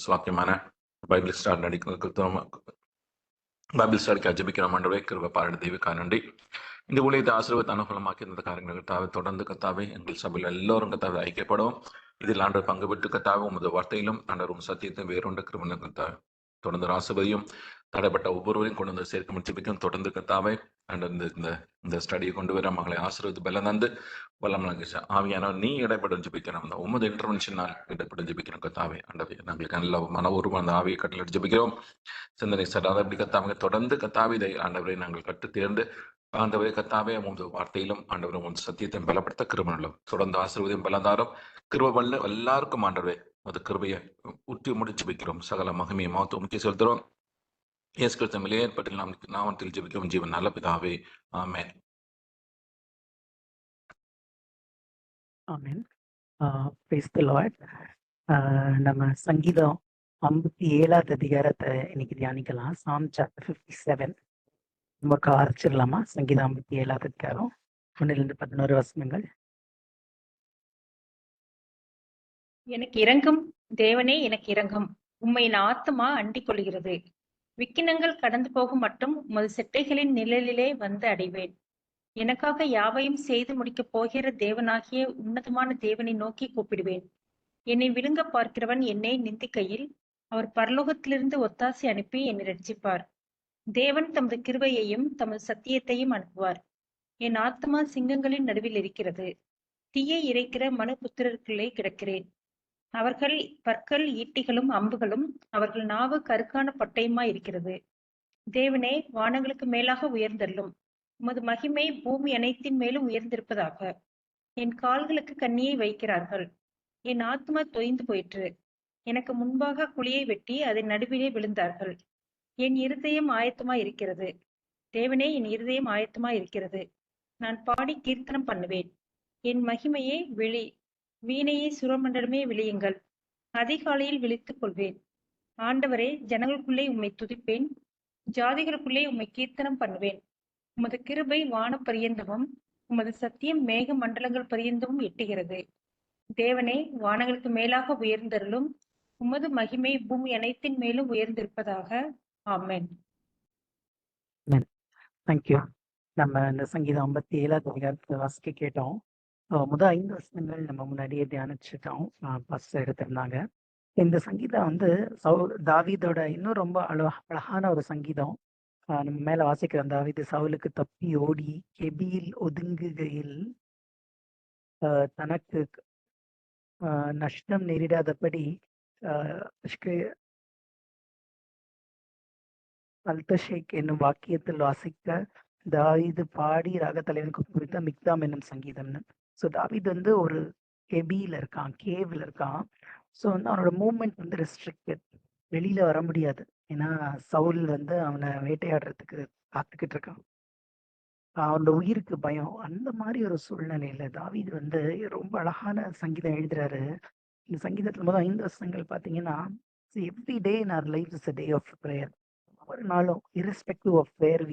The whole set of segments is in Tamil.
சுவாக்கியமான பைபிள் ஸ்டார் பைபிள் ஸ்டாருக்கு ஜெபிக்கிற ஆண்டவரே, கிருபை பாராட்டு தெய்வீக நன்றி. இந்த ஊழியத்தை ஆசீர்வாதத்தை அனுகூலமாக்கி இந்த காரியங்கள் கத்தாவே தொடர்ந்து கத்தாவே எங்கள் சபையில் எல்லோரும் கத்தாவே ஐக்கியப்படும் இதில் ஆண்டு பங்கு பெற்று கத்தாவே உமது வார்த்தையிலும் ஆண்டவரும் சத்தியத்தையும் வேறொன்ற கிருபை கத்தாவே தொடர்ந்து ராசபதியும் தடைப்பட்ட ஒவ்வொருவரையும் கொண்டு வந்து சேர்க்க ஜெபிக்கும் தொடர்ந்து கத்தாவே அண்ட் இந்த ஸ்டடியை கொண்டு வர மகளை ஆசீர்வாத பலம் தந்து வல்லம் ஆவியான நீ இடைப்படும் ஜெபிக்கணும். அந்த உமது இன்டர்வென்ஷனால் இடைப்படும் ஜெபிக்கணும் கத்தாவே ஆண்டவே. நாங்களுக்கு நல்ல மன உருவம் அந்த ஆவியை கட்டளை ஜெபிக்கிறோம். சிந்தனை சடாத அப்படி கத்தாவே தொடர்ந்து கத்தாவே இதை ஆண்டவரை நாங்கள் கற்று தேர்ந்து ஆண்டவரை கத்தாவே உமது வார்த்தையிலும் ஆண்டவரை உமது சத்தியத்தை பலப்படுத்த கிருபையிலும் தொடர்ந்து ஆசீர்வாதம் பலதாரம் கிருபை எல்லாருக்கும் ஆண்டவரை அது கிருபையை உற்றி முடிச்சு வைக்கிறோம். சகல மகிமையை மாத்து முக்கிய செலுத்துறோம். இயேசு கிறிஸ்து ஏற்பட்டு நாமத்தில் ஜெபிக்கும் ஜீவன் நல்ல பிதாவே, ஆமென். ஆமென். Praise the Lord. நம்ம சங்கீதம் 57வது அதிகாரத்தை இன்னைக்கு தியானிக்கலாம். சாம் சாப்டர் 57 நமக்கு ஆரம்பிச்சிடலாமா? சங்கீதம் 57வது அதிகாரம் 1-11 வசனங்கள். எனக்கு இறங்கும் தேவனே, எனக்கு இறங்கும். உம்மை என் ஆத்துமா அண்டிக் கொள்கிறது. விக்கினங்கள் கடந்து போகும் மட்டும் உமது செட்டைகளின் நிழலிலே வந்து அடைவேன். எனக்காக யாவையும் செய்து முடிக்கப் போகிற தேவனாகிய உன்னதமான தேவனை நோக்கி கூப்பிடுவேன். என்னை விழுங்க பார்க்கிறவன் என்னை நிந்திக்கையில் அவர் பரலோகத்திலிருந்து ஒத்தாசை அனுப்பி என்னை ரட்சிப்பார். தேவன் தமது கிருபையையும் தமது சத்தியத்தையும் அனுப்புவார். என் ஆத்மா சிங்கங்களின் நடுவில் இருக்கிறது. தீயை இறைக்கிற மனு புத்திரருக்குள்ளே கிடக்கிறேன். அவர்கள் பற்கள் ஈட்டிகளும் அம்புகளும் அவர்கள் நாவு கருக்கான பட்டயமா இருக்கிறது. தேவனே, வானங்களுக்கு மேலாக உயர்ந்தள்ளும். உமது மகிமை பூமி அனைத்தின் மேலும் உயர்ந்திருப்பதாக. என் கால்களுக்கு கண்ணியை வைக்கிறார்கள். என் ஆத்மா தொய்ந்து போயிற்று. எனக்கு முன்பாக குழியை வெட்டி அதன் நடுவிலே விழுந்தார்கள். என் இருதயம் ஆயத்தமா இருக்கிறது. தேவனே, என் இருதயம் ஆயத்தமா இருக்கிறது. நான் பாடி கீர்த்தனம் பண்ணுவேன். என் மகிமையே வீணையை சுரமண்டலமே விழியுங்கள். அதிகாலையில் விழித்துக் கொள்வேன். ஆண்டவரே, ஜனங்களுக்குள்ளே உம்மை துதிப்பேன். ஜாதிகளுக்குள்ளே உம்மை கீர்த்தனம் பண்ணுவேன். உமது கிருபை வான பரியந்தமும் உமது சத்தியம் மேக மண்டலங்கள் பரியந்தமும் எட்டுகிறது. தேவனே, வானங்களுக்கு மேலாக உயர்ந்தருளும். உமது மகிமை பூமி அனைத்தின் மேலும் உயர்ந்திருப்பதாக. ஆமென். தேங்க்யூ. நம்ம இந்த சங்கீதம் 57வது அதிகாரத்தை வாசிக்க கேட்டோம். முதல் 5 வசனங்கள் நம்ம முன்னாடியே தியானிச்சுட்டோம். பஸ் எடுத்திருந்தாங்க. இந்த சங்கீதம் தாவீதோட இன்னும் ரொம்ப அழகான ஒரு சங்கீதம். நம்ம மேல வாசிக்கிற தாவீது சவுலுக்கு தப்பி ஓடி கெபியில் ஒதுங்குகையில் தனக்கு நஷ்டம் நேரிடாதபடி அல்தஷேக் என்னும் வாக்கியத்தில் வாசிக்க தாவீது பாடி ராகத்தலைவனுக்கு குறித்த மிக்தாம் என்னும் சங்கீதம்னு. ஸோ தாவீது ஒரு கெபியில இருக்கான், கேவ்ல இருக்கான். ஸோ அவனோட மூவ்மெண்ட் ரெஸ்ட்ரிக்டட், வெளியில வர முடியாது. ஏன்னா சவுல் அவனை வேட்டையாடுறதுக்கு காத்துக்கிட்டு இருக்கான். அவனோட உயிருக்கு பயம். அந்த மாதிரி ஒரு சூழ்நிலையில தாவீது ரொம்ப அழகான சங்கீதம் எழுதுறாரு. இந்த சங்கீதத்துல முதல் 5 வசனங்கள் பாத்தீங்கன்னா, every day in our life is a day of prayer. ஒவ்வொரு நாளும் irrespective of where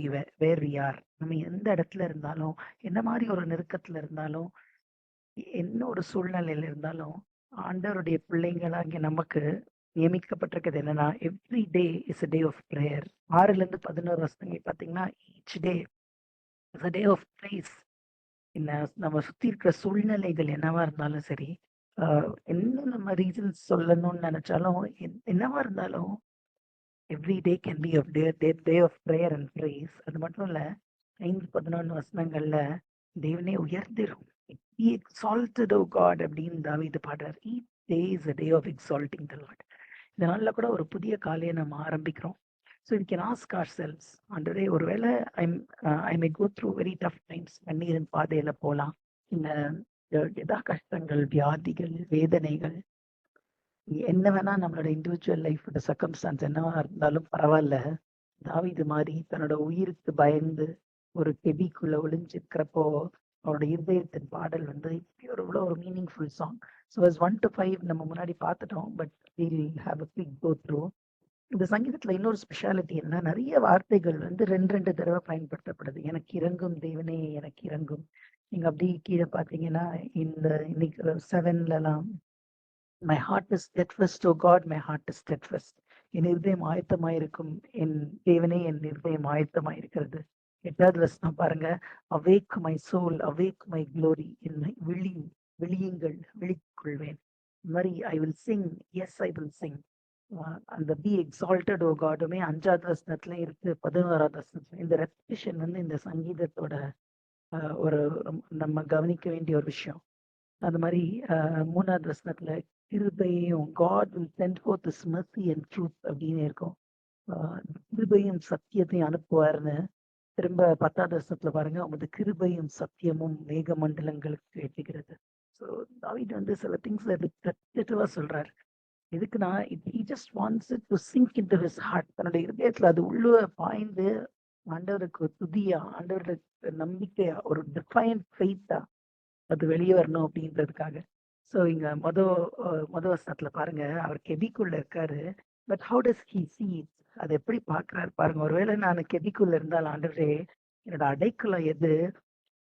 we are, நம்ம எந்த இடத்துல இருந்தாலும், என்ன மாதிரி ஒரு நெருக்கத்துல இருந்தாலும், என்ன ஒரு சூழ்நிலையில இருந்தாலும், ஆண்டவருடைய பிள்ளைங்களாகிய நமக்கு நியமிக்கப்பட்டிருக்கிறது என்னன்னா, every day is a day of prayer. 6-11 வசனங்கள் பாத்தீங்கன்னா, each day is a day of praise. நம்ம சுத்தி இருக்கிற சூழ்நிலைகள் என்னவா இருந்தாலும் சரி, என்ன நம்ம ரீசன்ஸ் சொல்லணும்னு நினைச்சாலும், என்னவா இருந்தாலும் every day can be day of prayer and praise. அது மட்டும் இல்ல, 5-11 வசனங்கள்ல தேவனே உயர்ந்திரும், be exalted O God அப்படின்னு தாவீது பாடுறார். Each day is a day of exalting the Lord. இந்த நாள்ல கூட ஒரு புதிய காலையை நம்ம ஆரம்பிக்கிறோம். So we can ask ourselves, ஆண்டவரே, ஒருவேளை I may go through very tough times, கண்ணீரின் பாதையில போலாம், இந்த எதா கஷ்டங்கள், வியாதிகள், வேதனைகள், என்ன வேணா நம்மளோட இண்டிவிஜுவல் லைஃபோட சர்க்கம்ஸ்டான்ஸ் என்னவா இருந்தாலும் பரவாயில்ல, தாவீது மாதிரி தன்னோட உயிருக்கு பயந்து ஒரு கெபிக்குள்ள ஒளிஞ்சிருக்கிறப்போ அவரோட இருதயத்தின் பாடல் இவ்வளோ ஒரு மீனிங்ஃபுல் சாங். ஸோ 1 to 5 நம்ம முன்னாடி பார்த்துட்டோம். But we'll have a quick go through. இந்த சங்கீதத்துல இன்னொரு ஸ்பெஷாலிட்டி என்ன, நிறைய வார்த்தைகள் 2 தடவை பயன்படுத்தப்படுது. எனக்கு இறங்கும் தேவனே, எனக்கு இறங்கும். நீங்க அப்படி கீழே பாத்தீங்கன்னா, இன்னைக்கு 7லலாம் My heart is steadfast, O God, my heart is steadfast. என் இருதயம் ஆயத்தமாயிருக்கும், என் தேவனே என் இருதயம் ஆயத்தமாயிருக்கிறது. 8வது வசனம் பாருங்க. Awake my soul, awake my glory. என்னை விழியுங்கள், விழிக்கொள்வேன். இந்த மாதிரி I will sing, yes I will sing. அந்த be exalted O Godமே 5வது வசனத்துல இருக்கு, 11வது வசனத்துல. இந்த ரெப்டிஷன் வந்து இந்த சங்கீதத்தோட ஒரு நம்ம கவனிக்க வேண்டிய ஒரு விஷயம். அந்த மாதிரி 3வது வசனத்துல கிருபையும் God will send forth his mercy and truth அப்படின்னு இருக்கும். கிருபையும் சத்தியத்தையும் அனுப்புவார்னு திரும்ப 10வது வசனத்துல பாருங்க, உமது கிருபையும் சத்தியமும் மேக மண்டலங்களுக்கு எட்டுகிறது. ஸோ தாவீது வந்து சில திங்ஸ் ரெப்பிட்டேட்டிவா சொல்றாரு. எதுக்குன்னா he just wants it to sink into his heart. தன்னுடைய இருதயத்துல அது உள்ள பாய்ந்து ஆண்டவருக்கு துதியா, ஆண்டவருக்கு நம்பிக்கையா, ஒரு டிஃபைன் ஃபெய்த்தா அது வெளியே வரணும் அப்படின்றதுக்காக. ஸோ இங்க மொத வசனத்துல பாருங்க, அவர் கெபிக்குள்ள இருக்காரு. But how does he see it? அதை எப்படி பார்க்கிறாரு பாருங்க. ஒருவேளை நான் கெபிக்குள்ள இருந்தால், ஆண்டவரே என்னோட அடைக்கலம் எது?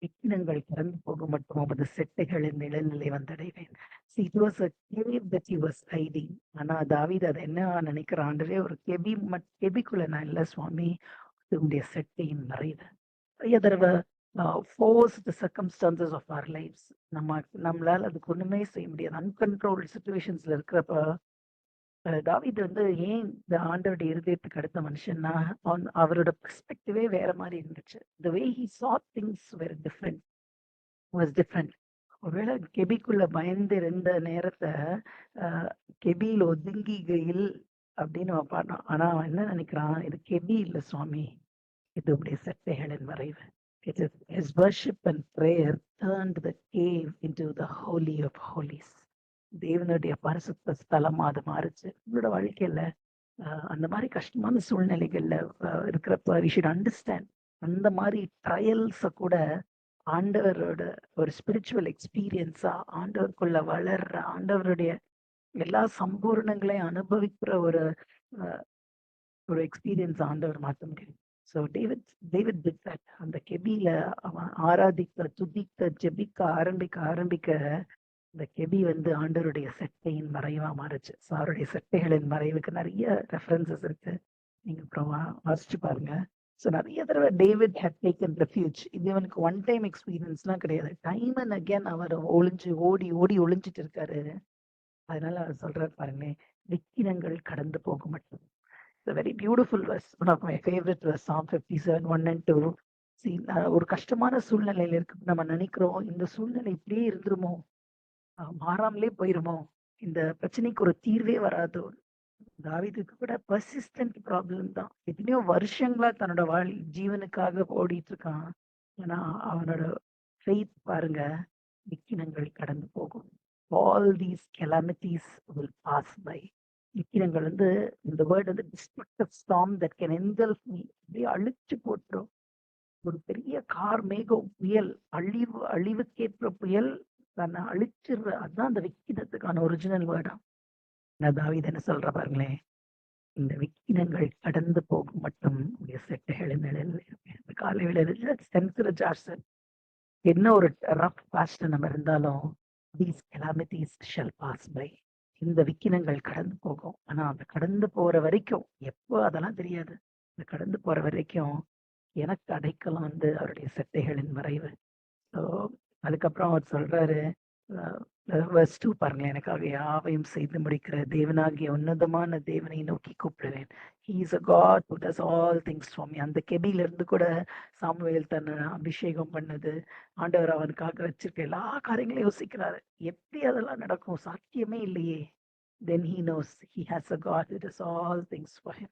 விக்கினங்கள் கடந்து போக மட்டும் உமது செட்டைகளின் நிழலிலே வந்தடைவேன். See, it was a cave that he was hiding. ஆனா தாவீது அதை என்ன நினைக்கிறான், ஆண்டவரே ஒரு கெபிக்குள்ள நான் இல்லை சுவாமி, உங்களுடைய செட்டையின் மறைவு. நிறைய தடவை force the circumstances of our lives. நம்மளால அதுக்கு ஒண்ணுமே செய்ய முடியாது. அன்கண்ட்ரோல்டு சுச்சுவேஷன்ஸ்ல இருக்கிறப்ப தாவீது வந்து ஏன் இந்த ஆண்டவருடைய இருதயத்துக்கு அடுத்த மனுஷன்னா, அவரோட பெர்ஸ்பெக்டிவே வேற மாதிரி இருந்துச்சு. the way he saw things were different, was different. ஒருவேளை கெபிக்குள்ள பயந்து இருந்த நேரத்தை கெபியில் ஒதுங்கிகையில் அப்படின்னு அவன் பாடுறான். ஆனா அவன் என்ன நினைக்கிறான், இது கெபி இல்ல சுவாமி, இது உடைய செட்டைகளின் மறைவு. It is his worship and prayer turned the cave into the holy of holies. தேவனுடைய பரிசுத்த ஸ்தலமா அது மாறுச்சு. உங்களோட வாழ்க்கையில அந்த மாதிரி கஷ்டமான சூழ்நிலைகள்ல இருக்கிறப்ப we should understand, அந்த மாதிரி ட்ரையல்ஸ கூட ஆண்டவரோட ஒரு ஸ்பிரிச்சுவல் எக்ஸ்பீரியன்ஸா, ஆண்டவருக்குள்ள வளர்ற, ஆண்டவருடைய எல்லா சம்பூர்ணங்களையும் அனுபவிக்கிற ஒரு எக்ஸ்பீரியன்ஸ் ஆண்டவர் மாற்ற முடியும். So David did that. அந்த கெபியில அவன் ஆராதிக்க, துதிக்க, ஜெபிக்க ஆரம்பிக்க இந்த கெபி வந்து ஆண்டவருடைய செட்டையின் மறைவா மாறுச்சு. ஸோ அவருடைய செட்டைகளின் மறைவுக்கு நிறைய ரெஃபரன்சஸ் இருக்கு, நீங்க அப்புறம் வாசிச்சு பாருங்க. ஸோ நிறைய தடவை டேவிட் had taken refuge. இது இவனுக்கு ஒன் டைம் எக்ஸ்பீரியன்ஸ்லாம் கிடையாது. டைம் அண்ட் அகேன் அவர் ஓடி ஒளிஞ்சிட்டு இருக்காரு. அதனால அவர் சொல்றாரு பாருங்களேன், விக்கினங்கள் கடந்து போக மட்டும். It's a very beautiful verse, one of my favorite verse, Psalm 57, 1 and 2. See, ஒரு கஷ்டமான சூழ்நிலையில இருக்கு, நம்ம நினைக்கிறோம் இந்த சூழ்நிலை இப்படியே இருந்துருமோ, மாறாமலே போயிருமோ, இந்த பிரச்சனைக்கு ஒரு தீர்வே வராதோ. தாவீதுக்கு கூட பர்சிஸ்டன்ட் ப்ராப்ளம் தான். எத்தனையோ வருஷங்களா தன்னோட ஜீவனுக்காக ஓடிட்டு இருக்கான். ஆனா அவனோட ஃபெய்த் பாருங்க, விக்கினங்கள் கடந்து போகும். All these calamities will pass by. விக்கினங்கள் வந்து இந்த வேர்ட் வந்து destructive storm that can engulf me, அப்படியே அழிச்சு போட்டுரும். ஒரு பெரிய கார் மேகம் புயல், அழிவுக்கேற்ற புயல் தன்னை அழிச்சிடுற, அதுதான் அந்த விக்கினத்துக்கான ஒரிஜினல் வேர்டா. தாவீது என்ன சொல்ற பாருங்களேன், இந்த விக்கினங்கள் கடந்து போகும் மட்டும் உடைய செட்டைகளின் நிலையில் இருப்பேன். இந்த காலை வேளையில சென்சிற ஜார்சன், என்ன ஒரு ரஃப் பாஸ்ட் நம்ம இருந்தாலும், these calamities shall pass by. இந்த விக்கினங்கள் கடந்து போகும். ஆனா அந்த கடந்து போற வரைக்கும், எப்போ அதெல்லாம் தெரியாது, இந்த கடந்து போற வரைக்கும் எனக்கு அடைக்கலம் வந்து அவருடைய செட்டைகளின் மறைவு. ஸோ அதுக்கப்புறம் அவர் சொல்றாரு, verse 2 பாருங்களேன், எனக்காக யாவையும் செய்து முடிக்கிற தேவனாகிய உன்னதமான தேவனை நோக்கி கூப்பிடுவேன். He is a God who does all things for me. அந்த கெபியில இருந்து கூட சாமுவேல் தன்னை அபிஷேகம் பண்ணது, ஆண்டவர் அவனுக்காக வச்சிருக்க எல்லா காரியங்களையும் யோசிக்கிறாரு. எப்படி அதெல்லாம் நடக்கும், சாத்தியமே இல்லையே. Then he knows he has a God who does all things for him.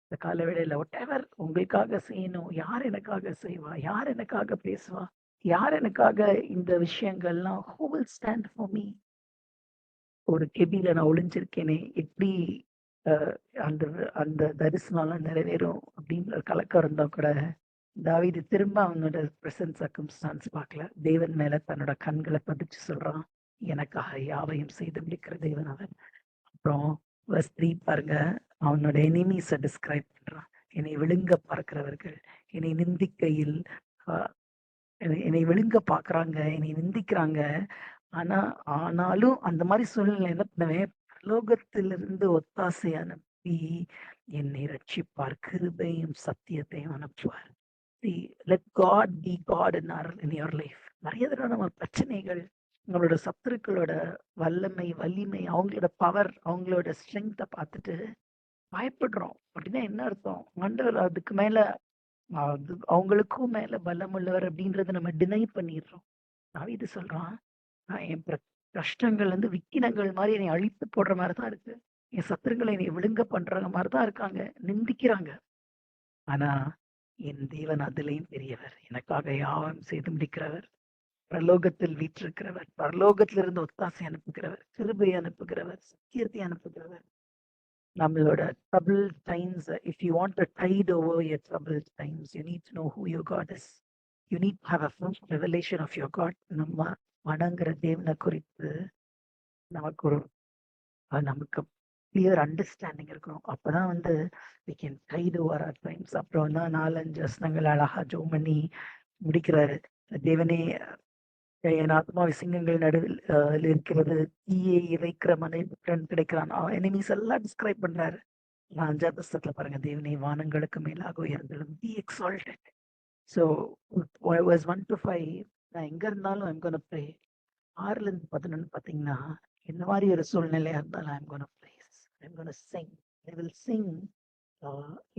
இந்த காலவேளையில whatever உங்களுக்காக செய்யணும், யார் எனக்காக செய்வா, யார் எனக்காக பேசுவா, யார் எனக்காக இந்த விஷயங்கள்லாம், who will stand for me? ஒரு கெபியில நான் ஒளிஞ்சிருக்கேனே, எப்படி அந்த அந்த தரிசனம்லாம் நிறைவேறும் அப்படின்ற கலக்கம் இருந்தா கூட தாவீது திரும்ப அவனோட பிரசன்ட் சர்க்கம்ஸ்டான்ஸ் பார்க்கல. தேவன் மேல தன்னோட கண்களை பதிச்சு சொல்றான், எனக்காக யாவையும் செய்து முடிக்கிற தேவன் அவன். அப்புறம் verse 3 பாருங்க, அவனோட எனிமீஸை டிஸ்கிரைப் பண்றான். என்னை விழுங்க பார்க்கிறவர்கள், என்னை நிந்திக்கையில், என்னை விழுங்க பார்க்கறாங்க, என்னை நிந்திக்கிறாங்க. ஆனா ஆனாலும் அந்த மாதிரி சூழ்நிலை என்ன பண்ணுவேன், பரலோகத்திலிருந்து ஒத்தாசை அனுப்பி என்னை ரட்சிப்பார், கிருபையும் சத்தியத்தையும் அனுப்புவார். See, let God be God in your life. நிறைய தடவை நம்ம பிரச்சனைகள், நம்மளோட சத்துருக்களோட வல்லமை, வலிமை, அவங்களோட பவர், அவங்களோட ஸ்ட்ரென்த்தை பார்த்துட்டு பயப்படுறோம். அப்படின்னா என்ன அர்த்தம்? ஆண்டவர் அதுக்கு மேல அவங்களுக்கும் மேல பலம் உள்ளவர் அப்படின்றத நம்ம டினை பண்ணிடுறோம். தாவீது சொல்றான், நான் என் கஷ்டங்கள் வந்து விக்கினங்கள் மாதிரி என்னை அழித்து போடுற மாதிரி தான் இருக்கு. என் சத்துருக்களை என்னை விழுங்க பண்ற மாதிரி தான் இருக்காங்க, நிந்திக்கிறாங்க. ஆனா என் தேவன் அதிலையும் பெரியவர், எனக்காக யாவும் செய்து முடிக்கிறவர், பரலோகத்தில் வீற்றிருக்கிறவர், பரலோகத்திலிருந்து ஒத்தாசை அனுப்புகிறவர், கிருபை அனுப்புகிறவர், சத்தியத்தை அனுப்புகிறவர். நம்மளோட troubled times, if you want to tide over your troubled times, you need to know who your God is. You need to have a first revelation of your God. நம்ம வணங்குற தேவனை குறித்து நமக்கு கிளியர் அண்டர்ஸ்டாண்டிங் இருக்கணும். அப்பதான் வந்து we can tide over our times. அப்புறம் தான் 4-5 வசனங்கள் அழகா ஜோம் பண்ணி முடிக்கிறாரு. தேவனே, என் ஆத்மாவை சிங்கங்கள் நடுவில் இருக்கிறது, தீயை இறைக்கிற மனைவிடன் கிடைக்கிறான். எனிமீஸ் எல்லாம் டிஸ்கிரைப் பண்றாரு. 5ஆவது வசனத்துல பாருங்க, தேவனே வானங்களுக்கு மேலாக உயர்ந்தலும் be exalted. So verse 1 to 5, நான் எங்க இருந்தாலும் I'm gonna pray. 6-11 பாத்தீங்கன்னா, என்ன மாதிரி ஒரு சூழ்நிலையா இருந்தாலும் I'm gonna praise, I'm gonna sing, I will sing.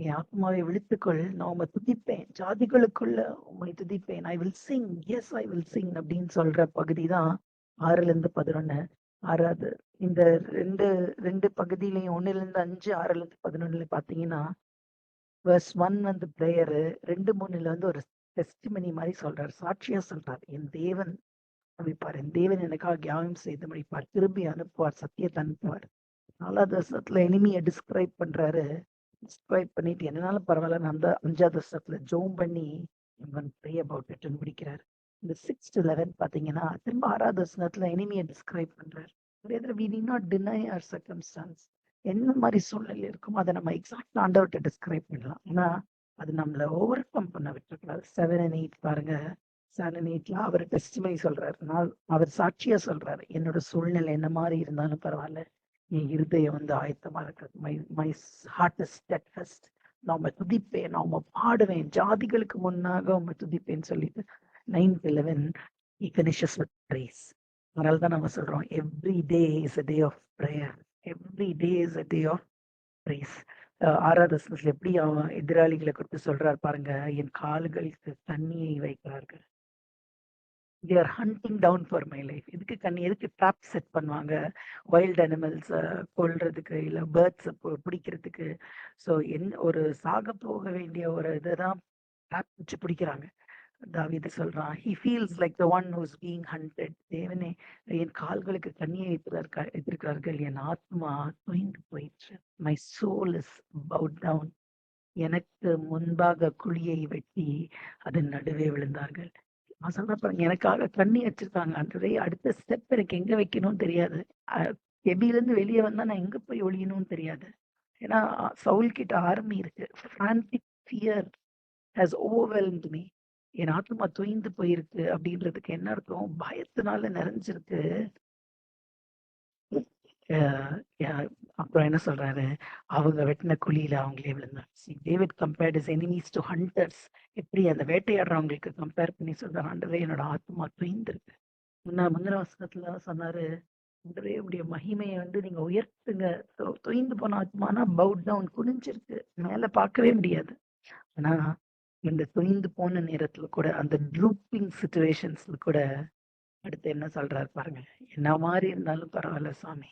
என் ஆத்மாவை விழித்துக்கொள், நான் உம்மை துதிப்பேன், ஜாதிகளுக்குள்ள உம்மை துதிப்பேன். I will sing, yes I will sing அப்படின்னு சொல்ற பகுதி தான் 6-11. 6வது இந்த ரெண்டு பகுதியிலையும் 1-5, 6-11 பாத்தீங்கன்னா, verse 1 வந்து பிரேயரு, 2-3 வந்து ஒரு டெஸ்டிமனி மாதிரி சொல்றாரு, சாட்சியா சொல்றாரு. என் தேவன் முடிப்பார், என் தேவன் எனக்காக தியாகம் செய்து முடிப்பார், திரும்பி அனுப்புவார், சத்தியத்தை அனுப்புவார். 4வது வருஷத்துல எனிமியை டிஸ்கிரைப் பண்றாரு. டிஸ்கிரைப் பண்ணிட்டு என்னாலும் பரவாயில்ல, அந்த 5வது வருஷத்துல ஜோம் பண்ணி ப்ரே அபவுட் இட்னு முடிக்கிறார். இந்த 6-11 பாத்தீங்கன்னா, திரும்ப 6வது வருஷத்துல எனிமியை டிஸ்கிரைப் பண்றாரு. we need not deny our circumstance. என்ன மாதிரி சூழ்நிலை இருக்குமோ அதை நம்ம எக்ஸாக்ட் ஆண்டவர்கிட்ட டிஸ்கிரைப் பண்ணலாம். ஆனா அது நம்மள ஓவர் கம் பண்ண விட்டுருக்கூடாது. 7 and 8 பாருங்க. 7 and 8ல அவர் டெஸ்டிமனி சொல்றாரு, அவர் சாட்சியா சொல்றாரு, என்னோட சூழ்நிலை என்ன மாதிரி இருந்தாலும் பரவாயில்ல, என் இருதயம் வந்து ஆயத்தமா இருக்கிறது. My heart is steadfast. நான் உம்மை துதிப்பேன், நான் உம்மை பாடுவேன், ஜாதிகளுக்கு முன்னாக உம்மை துதிப்பேன்னு சொல்லிட்டு 9-11 he finishes with praise. அதனால தான் நம்ம சொல்றோம், every day is a day of prayer, every day is a day of praise. 6வது வசனத்துல எப்படி அவன் எதிராளிகளை குறித்து சொல்றாரு பாருங்க, என் கால்களுக்கு தண்ணியை வைக்கிறார்கள். they are hunting down for my life. எதுக்கு ட்ராப் செட் பண்ணுவாங்க, வைல்ட் அனிமல்ஸ் கொல்றதுக்கு, இல்ல பேர்ட்ஸ் பிடிக்கிறதுக்கு. ஸோ ஒரு சாக போக வேண்டிய ஒரு இதைதான் ட்ராப் வச்சு பிடிக்கிறாங்க. தாவீது சொல்றான், he feels like the one who's being hunted. தேவனே, என் கால்களுக்கு தண்ணியை வைத்திருக்கிறார்கள், என் ஆத்மா தொய்ந்து போயிற்று. my soul is bowed down. எனக்கு முன்பாக குழியை வெட்டி அதன் நடுவே விழுந்தார்கள். நான் சொல்றேன் பாருங்க, எனக்காக தண்ணி வச்சிருக்காங்க. அடுத்த ஸ்டெப் எனக்கு எங்க வைக்கணும்னு தெரியாது. கெபியிலிருந்து வெளியே வந்தா நான் எங்க போய் ஒழியணும்னு தெரியாது. ஏன்னா சவுல் கிட்ட ஆர்மி இருக்கு. frantic fear has overwhelmed me. என் ஆத்மா தொய்ந்து போயிருக்கு அப்படின்றதுக்கு என்ன அர்த்தம்? பயத்தினால நிறைஞ்சிருக்கு. அப்புறம் என்ன சொல்றாரு, அவங்க வெட்டின குழியில அவங்களே விழுந்தாங்க. David compared his enemies to hunters. எப்படி அந்த வேட்டையாடுறவங்களுக்கு கம்பேர் பண்ணி சொல்றாரு, ஆண்டவரே என்னோட ஆத்மா தொய்ந்திருக்கு. முந்தின வசனத்துல சொன்னாரு, ஆண்டவரே உடைய மகிமையை வந்து நீங்க உயர்த்துங்க. தொய்ந்து போன ஆத்மானா பவுட் டவுன், குனிஞ்சிருக்கு, மேல பார்க்கவே முடியாது. ஆனா இந்த தொய்ந்து போன நேரத்துல கூட, அந்த ட்ரூப்பிங் சிச்சுவேஷன்ஸ்ல கூட அடுத்து என்ன சொல்றாரு பாருங்க, என்ன மாதிரி இருந்தாலும் பரவாயில்ல சாமி,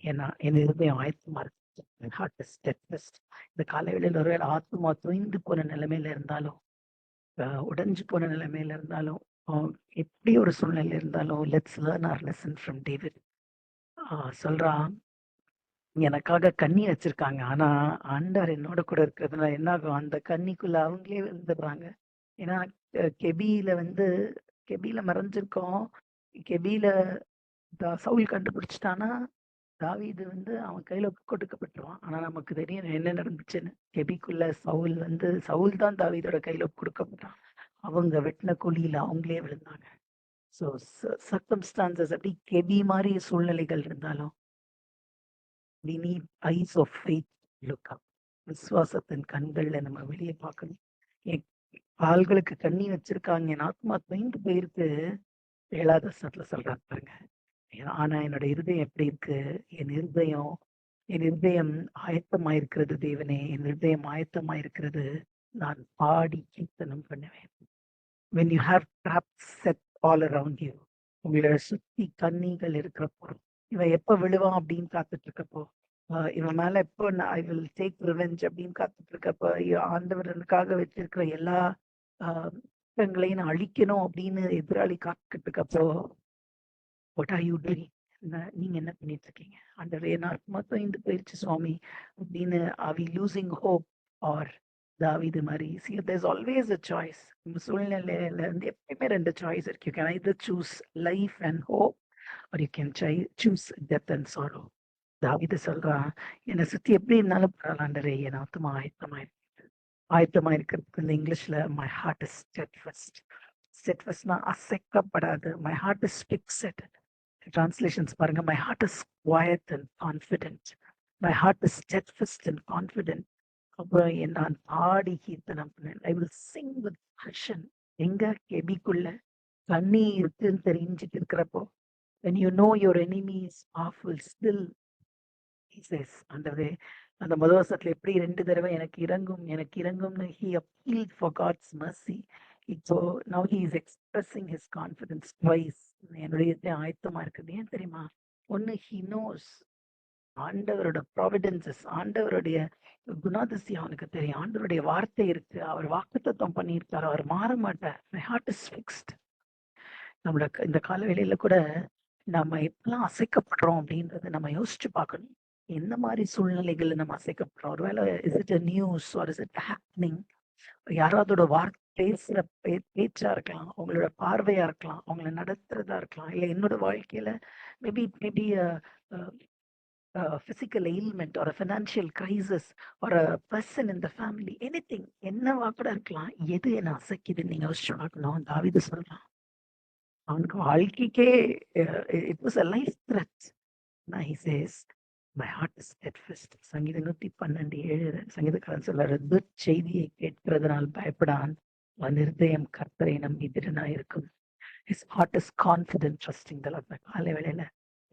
ஏன்னா என் இருதயம் ஆயத்தமா இருக்கு. Heart is steadfast. இந்த காலைவேளையில் ஒருவேளை ஆத்மா தொய்ந்து போன நிலைமையில இருந்தாலும், உடைஞ்சு போன நிலைமையில இருந்தாலும், எப்படி ஒரு சூழ்நிலை இருந்தாலும், let's learn our lesson from David. சொல்றான், எனக்காக கண்ணி வச்சிருக்காங்க, ஆனா ஆண்டவர் என்னோட கூட இருக்கிறதுனால என்ன ஆகும், அந்த கண்ணிக்குள்ள அவங்களே விழுந்துடுறாங்க. ஏன்னா கெபியில மறைஞ்சிருக்கோம். கெபியில சவுல் கண்டுபிடிச்சிட்டானா தாவீது வந்து அவன் கையில கொடுக்கப்பட்டுருவான். ஆனா நமக்கு தெரியும் என்ன நடந்துச்சுன்னு. கெபிக்குள்ள சவுல் தான் தாவீதோட கையில கொடுக்கப்பட்டான். அவங்க வெட்டின குழியில அவங்களே விழுந்தாங்க. ஸோ சர்க்கம்ஸ்டான்சஸ் அப்படி கெபி மாதிரி சூழ்நிலைகள் இருந்தாலும் we need eyes of faith to look up. விசுவாசத்தின் கண்கள்ல நம்ம வெளியே பார்க்கணும். என் கால்களுக்கு கண்ணி வச்சிருக்காங்க, என் ஆத்மா தொய்ந்து போயிருக்கு. 7வது வசனத்துல சொல்றாங்க பாருங்க. ஆனா என்னோட இருதயம் எப்படி இருக்கு? என் இருதயம் ஆயத்தமாயிருக்கிறது தேவனே, என் இருதயம் ஆயத்தமாயிருக்கிறது, நான் பாடி கீர்த்தனம் பண்ணுவேன். when you have traps set all around you, உங்களை சுத்தி கண்ணிகள் இருக்கிறப்போ, இவன் எப்ப விழுவான் அப்படின்னு காத்துட்டு இருக்கப்போ, இவன் மேல எப்போ ஐ வில் டேக் ரிவெஞ்ச் அப்படின்னு காத்துட்டு இருக்கப்போ, ஆண்டவரனுக்காக வச்சிருக்கிற எல்லா குற்றங்களையும் நான் அழிக்கணும் அப்படின்னு எதிராளி காத்துக்கிட்டு இருக்கப்போ, வாட் ஆர் யூ டூயிங்? நீங்க என்ன பண்ணிட்டு இருக்கீங்க? ஆண்டவரே நான் மொத்தம் இந்த போயிடுச்சு சுவாமி அப்படின்னு are we losing hope? or தாவீது மாதிரி see there's always a choice. நம்ம சூழ்நிலையில இருந்து எப்பயுமே 2 சாய்ஸ் இருக்கு. you can either choose life and hope or you can choose death and sorrow. தாவீது சொல்றான், என்னை சுத்தி எப்படி இருந்தாலும் பரவாயில்லண்டரே, என் ஆத்மா ஆயத்தமா இருக்கிறதுக்கு இந்த இங்கிலீஷ்ல my heart is steadfastனா அசைக்கப்படாது. my heart is fixed. Translations பாருங்க, my heart is quiet and confident. my heart is steadfast and confident. அப்புறம் நான் பாடி கீர்த்தனம் பண்ணேன். ஐ வில் சிங் வித் பேஷன். எங்க கெபிக்குள்ள கண்ணி இருக்குன்னு தெரிஞ்சுட்டு இருக்கிறப்போ, when you know your enemy is powerful still he says, ஆண்டவரே அந்த முதல் வருஷத்துல எப்படி 2 தடவை எனக்கு இறங்கும்னு he appealed for God's mercy. இப்போ now he is expressing his confidence twice. என்னுடைய ஆயத்தமா இருக்குது. ஏன் தெரியுமா? ஒன்னு he knows ஆண்டவரோட ப்ராவிடன்சஸ், ஆண்டவருடைய குணாதிசயம் அவனுக்கு தெரியும். ஆண்டவருடைய வார்த்தை இருக்கு, அவர் வாக்குத்தத்தம் பண்ணியிருக்காரு, அவர் மாற மாட்டார். my heart is fixed. நம்மள இந்த காலவேளையில கூட நம்ம எப்பெல்லாம் அசைக்கப்படுறோம் அப்படின்றத நம்ம யோசிச்சு பார்க்கணும். எந்த மாதிரி சூழ்நிலைகள்ல நம்ம அசைக்கப்படுறோம்? ஒருவேளை is it a news or is it happening? யாராவதோட வார்த்தை பேசுற பேச்சா இருக்கலாம், அவங்களோட பார்வையா இருக்கலாம், அவங்கள நடத்துறதா இருக்கலாம், இல்ல என்னோட வாழ்க்கையில maybe physical ailment or a financial crisis or a person in the family, anything, என்னவா கூட இருக்கலாம். எது என்ன அசைக்குதுன்னு நீங்க யோசிச்சு பார்க்கணும். தாவீது சொல்றான், அவனுக்கு வாழ்க்கைக்கே it was a life threat. Now he says my heart is steadfast. சங்கீதம் 112:7 சங்கீதக்காரன் சொல்றாரு, செய்தியை கேட்கிறதுனால் பயப்படான், அவன் இருதயம் கர்த்தரை நம்பி திடனாயிருக்கும். his heart is confident trusting the Lord. காலை வேளையில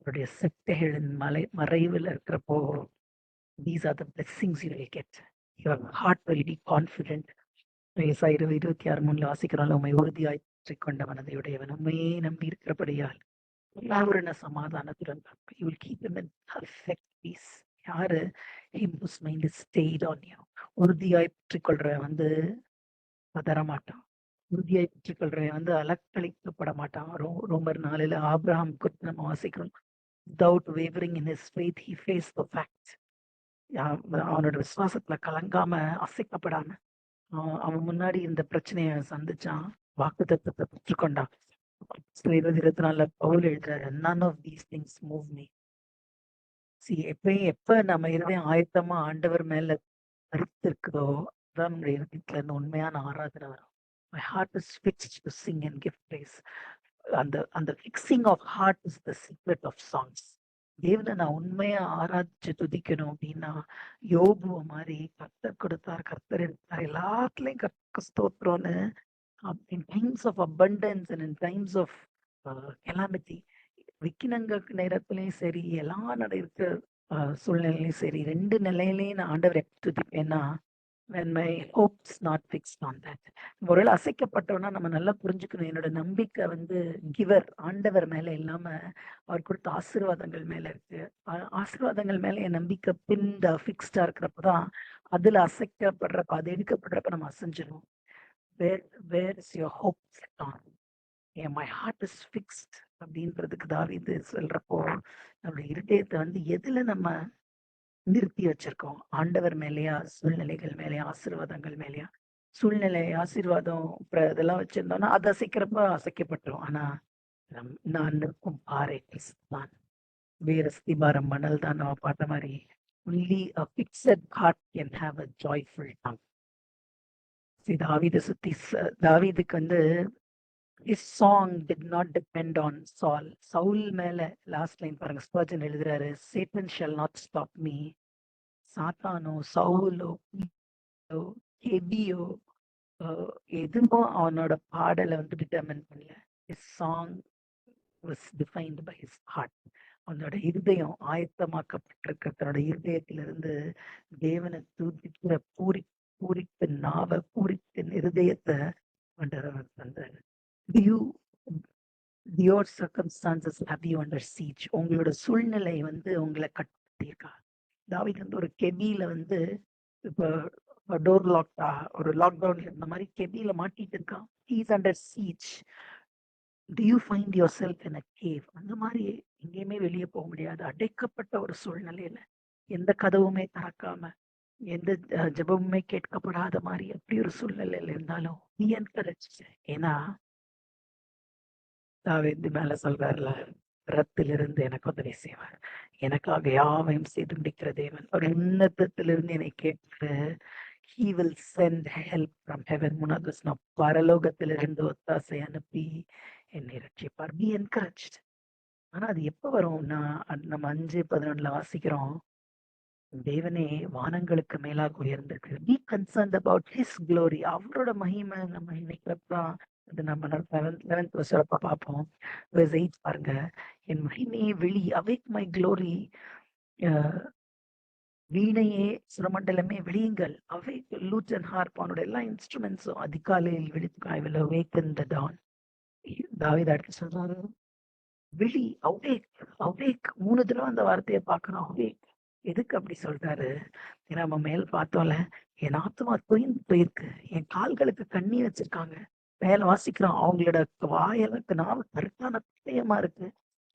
அவருடைய செட்டைகளின் மறைவில் இருக்கிறப்போ, these are the blessings you will get. your heart will be confident. 26:3 வாசிக்கிறாள், உண்மை உறுதியாய் கொண்டவன் அதையுடையவன், உண்மையே நம்பி இருக்கிறபடியால் பூரண சமாதானத்துடன் you will keep him in perfect peace. யாரு? him whose mind is stayed on you. உறுதியாய் பெற்றுக்கொள்றவன் பதறமாட்டான். உறுதியாய் பெற்றுக்கொள்றவன் அலக்களிக்கப்பட மாட்டான். ரோமர் 4 ஆபிரகாம் குறித்து நம்ம வாசிக்கிறோம், without wavering in his faith he faced the fact. அவனோட விசுவாசத்துல கலங்காம அசைக்கப்படாம அவன் முன்னாடி இந்த பிரச்சனைய சந்திச்சான், வாக்குத்தத்தத்தை பெற்றுக்கொண்டான். 20:24 பவுல் எழுதுறாரு, none of these things move me. எப்ப நம்ம இருதயம் ஆயத்தமா ஆண்டவர் மேல கருத்து இருக்குதோ, அதான் நம்முடைய இருதயத்துல இருந்து உண்மையான ஆராதனை வரும். my heart is fixed to sing and give praise. அந்த fixing of heart is the secret of songs. தேவனை நான் உண்மையா ஆராய்ச்சி துதிக்கணும் அப்படின்னா, யோபுவ மாதிரி கர்த்தர் கொடுத்தார், கர்த்தர் எடுத்தார், எல்லாத்துலயும் கர்த்தருக்கு ஸ்தோத்திரம்னு, in times of abundance and in times of calamity, விக்கினங்க நேரத்திலயும் சரி, எல்லா இருக்கிற சூழ்நிலையிலும் சரி, 2 நிலையிலையும் நான் ஆண்டவரை துதிப்பேன்னா, when my hopes not fixed on that. ஒருவேளை அசைக்கப்பட்டோம்னா நம்ம நல்லா புரிஞ்சுக்கணும், என்னோட நம்பிக்கை கிவர் ஆண்டவர் மேல இல்லாம அவர் கொடுத்த ஆசீர்வாதங்கள் மேல இருக்கு. ஆசீர்வாதங்கள் மேல என் நம்பிக்கை ஃபிக்ஸ்டா இருக்கிறப்பதான் அதுல அசைக்கப்படுறப்ப, அது எடுக்கப்படுறப்ப நம்ம அசைஞ்சிடும். where is your hope set on? my heart is fixed அப்படின்றதுக்கு தாவீது சொல்றப்போ, நம்மளுடைய இருதயத்தை எதுல நம்ம நிறுத்தி வச்சிருக்கோம்? ஆண்டவர் மேலேயா, சூழ்நிலைகள் மேலேயா, ஆசீர்வாதங்கள் மேலேயா? சூழ்நிலை ஆசீர்வாதம் இதெல்லாம் வச்சிருந்தோம்னா அது அசைக்கிறப்ப அசைக்கப்பட்டுரும். ஆனா நான் நிற்கும் பாறை தான், வேற ஸ்திபாரம் மணல் தான் நம்ம பாட்ட மாதிரி. only a fixed heart can have a joyful tongue. தாவீது தாவீதுக்கு His song did not depend on Saul. சவுல் மேல லாஸ்ட் லைன் பாருங்க, ஸ்பர்ஜன் எழுதுறாரு, Satan shall not stop me. சாத்தானோ, சவுலோ, பீலோ, கெபியோ, எதுவும் அவனோட பாடலை வந்து டிட்டர்மின் பண்ணல. His song was defined by his heart. அவனோட இருதயம் ஆயத்தமாக்கப்பட்டிருக்க தன்னோட இருதயத்திலிருந்து தேவனை துதிக்கிற பூரிப்பு நாவ பூரிப்பின் இருதயத்தை ஆண்டவர் தந்தார். Your circumstances have you under siege. உங்களோட சூழ்நிலை வந்து உங்களை கட்டுப்படுத்தியிருக்கா. தாவீது வந்து ஒரு கெபியில வந்து இப்போ டோர் லாக்டா ஒரு லாக்டவுன்ல இருந்த மாதிரி கெபியில மாட்டிட்டு இருக்கான். He is under siege. Do you find yourself in a cave? அந்த மாதிரி எங்கேயுமே வெளியே போக முடியாது, அடைக்கப்பட்ட ஒரு சூழ்நிலையில, எந்த கதவுமே திறக்காம, எந்த ஜெபமுமே கேட்கப்படாத மாதிரி அப்படி ஒரு சூழ்நிலையில இருந்தாலும் நீ என்கரேஜ். ஏன்னா தாவீது மேல சொல்றாருல, ரத்திலிருந்து எனக்கு உதவி செய்வார், எனக்காக யாவையும் செய்து முடிக்கிற தேவன், ஒரு உன்னதத்திலிருந்து என்னை கேட்கிற he will send help from heaven. மூணாவது வசனம், பரலோகத்திலிருந்து ஒத்தாசை அனுப்பி என்னை ரட்சிப்பார். be encouraged. ஆனா அது எப்ப வரும்னா, நம்ம 5:11 வாசிக்கிறோம், தேவனே வானங்களுக்கு மேலாக உயர்ந்திருக்கு. be concerned about his glory. அவரோட மகிமை நம்ம நினைக்கிறப்பதான் அது நம்ம 11th வருஷம் பார்ப்போம். verse 8 பாருங்க, என் மகிமையை வெளி, awake my glory, வீணையே சுரமண்டலமே வெளியுங்கள், awake lute and harp, அவனோட எல்லா இன்ஸ்ட்ருமெண்ட்ஸும் அதிகாலையில் விழித்து, I will awaken the dawn. தாவீது அடுத்து சொல்றாரு, விழி, awake, awake. 3 தடவை அந்த வார்த்தையை பார்க்கணும், awake. எதுக்கு அப்படி சொல்றாரு? ஏன்னா நம்ம மேல் பார்த்தோம்ல, என் ஆத்மா தொய்ந்து போயிருக்கு, என் கால்களுக்கு கண்ணி வச்சிருக்காங்க. மேல வாசிக்கிறோம், அவங்களோட வாயலுக்கு நாவ கருத்தான பட்டயமா இருக்கு,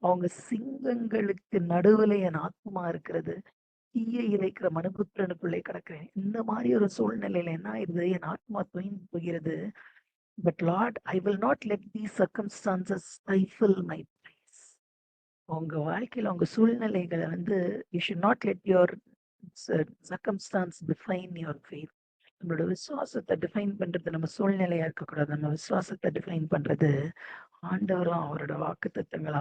அவங்க சிங்கங்களுக்கு நடுவுல என் ஆத்மா இருக்கிறது, தீய இறைக்கிற மனுபுத்திரனுக்குள்ளே கிடக்கிறேன். இந்த மாதிரி ஒரு சூழ்நிலையில என்ன ஆயிருது, என் ஆத்மா தொய்ந்து போகிறது. But Lord, I will not let these circumstances stifle my praise. உங்க வாழ்க்கையில உங்க சூழ்நிலைகளை வந்து you should not let your circumstance define your faith. நம்மளோட விசுவாசத்தை டிஃபைன் பண்றது நம்ம சூழ்நிலையா இருக்கக்கூடாது. நம்ம விசுவாசத்தை டிஃபைன் பண்றது ஆண்டவரும் அவரோட வாக்குத்தத்தங்கள்,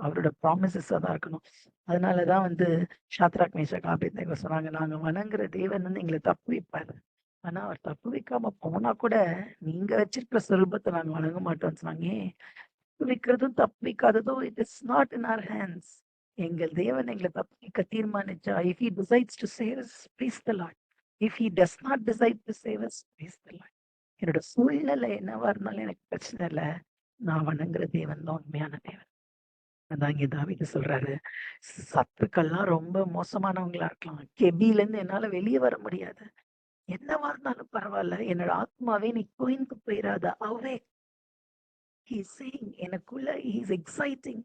அவரோட ப்ராமிசஸா தான் இருக்கணும். அதனாலதான் வந்து ஷாத்ராக் மேஷாக் ஆபேத்நேகோ சொன்னாங்க, நாங்க வணங்குற தேவன் வந்து எங்களை தப்பு வைப்பாரு, ஆனா அவர் தப்பு வைக்காம போனா கூட நீங்க வச்சிருக்கிற சொரூபத்தை நாங்க வணங்க மாட்டோம்னு சொன்னாங்க. தப்பு வைக்கிறதும் தப்பு வைக்காததும் it is not in our hands. எங்கள் தேவன் எங்களை தப்பு வைக்க தீர்மானிச்சா, if he decides to save us, praise the Lord. If he does not decide to save us, praise the Lord. என்னோட சூழ்நிலை என்னவா இருந்தாலும் எனக்கு பிரச்சனை இல்லை, நான் வணங்குற தேவன் தான் உண்மையான தேவன். அதான் இங்க தாவீது சொல்றாரு, சத்துக்கள்லாம் ரொம்ப மோசமானவங்களா இருக்கலாம், கெபில இருந்து என்னால வெளியே வர முடியாது, என்னவா இருந்தாலும் பரவாயில்ல, என்னோட ஆத்மாவே நீ தோய்ந்து போயிடாத, அவே he's saying எனக்குள்ள he's exciting.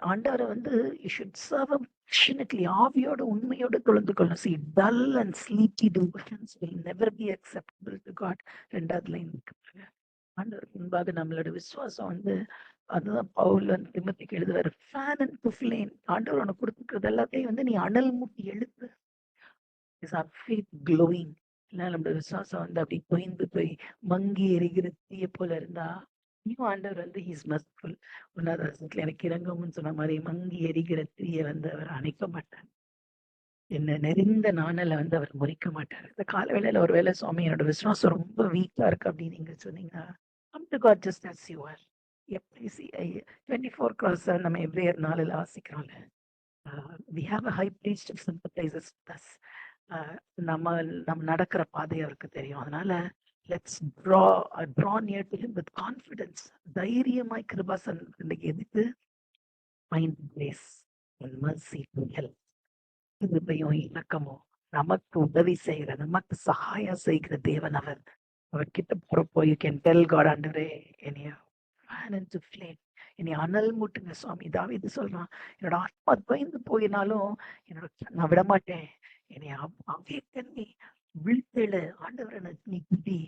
ஆண்டவரை வந்து you should serve him passionately, ஆவியோட உண்மையோட தொழுந்து கொள்ளணும். See, dull and sleepy devotions will never be acceptable to God. 2வது லைன் இருக்கு. ஆண்டவருக்கு முன்பாக நம்மளோட விசுவாசம் வந்து, அதுதான் பவுல் வந்து திமோத்தேயுக்கு எழுதுவாரு, ஃபேன் அண்ட் flame. ஆண்டவர் உனக்கு கொடுத்துக்கிறது எல்லாத்தையும் வந்து நீ அனல் மூட்டி எழுப்பு. Is our faith glowing? இல்லை நம்மளோட விசுவாசம் வந்து அப்படி தொய்ந்து போய் மங்கி எரிகிற தீய போல இருந்தா, இன்னும் ஆண்டவர் வந்து ஹீஸ் மர்சிஃபுல். 1வது வசனத்துல எனக்கு இறங்கும்னு சொன்ன மாதிரி மங்கி எரிகிற தீய வந்து அவர் அணைக்க மாட்டார், என்ன நெறிந்த நாணலை வந்து அவர் முறிக்க மாட்டார். இந்த காலவேளையில ஒரு வேளை சுவாமி என்னோட விசுவாசம் ரொம்ப வீக்கா இருக்கு அப்படின்னு நீங்க சொன்னீங்கன்னா, come to God just as you are. எப்படி 24/7 நம்ம எவ்ரியர் 4 வாசிக்கிறோம்ல, we have a high priest who sympathizes with us. நம்ம நடக்கிற பாதை அவருக்கு தெரியும். அதனால let's draw near to him with confidence. தைரியமாய் கிருபாசன் இன்னைக்கு எதுக்கு, find grace and mercy to help. கிருபையும் இலக்கமும் நமக்கு உதவி செய்கிற, நமக்கு சகாயம் செய்கிற தேவன் அவர். அவர்கிட்ட போறப்போ you can tell God, ஆண்டவரே என்னைய fan into flame, என்னை அனல் மூட்டுங்க சுவாமி. தாவீது சொல்றான், என்னோட ஆத்மா தொய்ந்து போயினாலும் நான் விட மாட்டேன், என்னை அவேக்கன்னி விழித்தெழு ஆண்டவரை நீ குடி.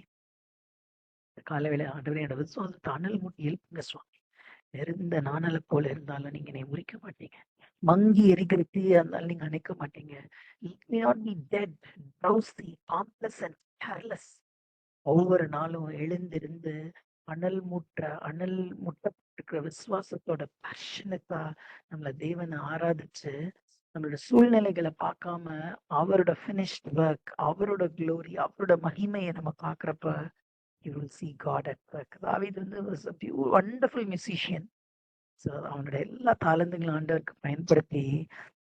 காலவேளை ஆண்டவரே என்னோட விசுவாசத்தை அனல் மூட்டி எழுப்புங்க சுவாமி. நெருந்த நாணலை போல இருந்தாலும் நீங்க என்னை முறிக்க மாட்டீங்க, மங்கி எரிக்கிற தீயா இருந்தாலும் நீங்க அணைக்க மாட்டீங்க. Let me not be dead, drowsy, harmless and careless. ஒவ்வொரு நாளும் எழுந்திருந்து அனல் முட்டப்பட்டிருக்கிற விசுவாசத்தோட பேஷனட்டா நம்மள தேவனை ஆராதிச்சு நம்மளோட சூழ்நிலைகளை பார்க்காம அவரோட ஃபினிஷ்ட் ஒர்க், அவரோட க்ளோரி, அவரோட மகிமையை நம்ம பார்க்குறப்ப you will see God at work. தாவீது வந்து was a wonderful musician. So அவனோட எல்லா தாளந்துங்களும் ஆண்டவருக்கு பயன்படுத்தி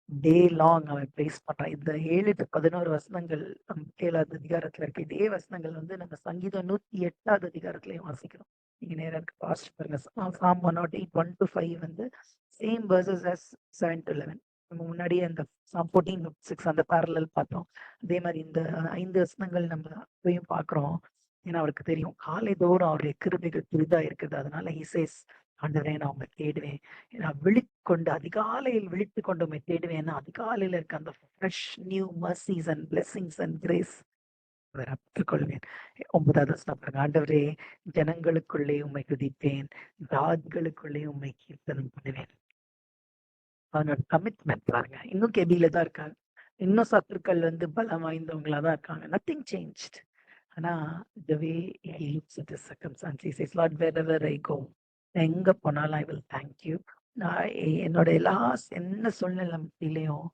டே லாங் அவன் பிரைஸ் பண்றான். இந்த 7 to 11 வசனங்கள் 7வது அதிகாரத்துல இருக்கு. இதே வசனங்கள் வந்து நம்ம சங்கீதம் 108வது அதிகாரத்திலையும் வாசிக்கிறோம். நீங்க நேரா இருக்கு பாஸ்ட் பாருங்க. Psalm 108 1 to 5 வந்து சேம் verses as 7 to 11. நம்ம முன்னாடியே அந்த Psalm 14 6 அந்த parallel பார்த்தோம். அதே மாதிரி இந்த 5 வசனங்கள் நம்ம இப்பயும் பார்க்கிறோம். ஏன்னா அவருக்கு தெரியும் காலை தோறும் அவருடைய கிருபைகள் புதிதா இருக்குது. அதனால he says, ஆண்டவரே நான் உங்களை தேடுவேன். நான் விழிக்கொண்டு அதிகாலையில் விழித்து கொண்டு உண்மை தேடுவேன். அதிகாலையில இருக்க அந்த fresh new mercies and blessings and grace பெற்றுக்கொள்வேன். 9வது வசனம் பாருங்க. ஆண்டவரே ஜனங்களுக்குள்ளே உம்மை துதிப்பேன், ஜாதிகளுக்குள்ளே உம்மை கீர்த்தனம் பண்ணுவேன். அவனோட கமிட்மெண்ட் பாருங்க. இன்னும் கெபியில தான் இருக்காங்க. இன்னும் சத்துருக்கள் வந்து பலம் வாய்ந்தவங்களா தான் இருக்காங்க. Nothing changed. ஆனா the way he looks at his circumstances, he says, Lord, wherever I go, நான் எங்க போனாலும் I will thank you. நான் என்னோட எல்லா என்ன சூழ்நிலை மத்தியிலையும்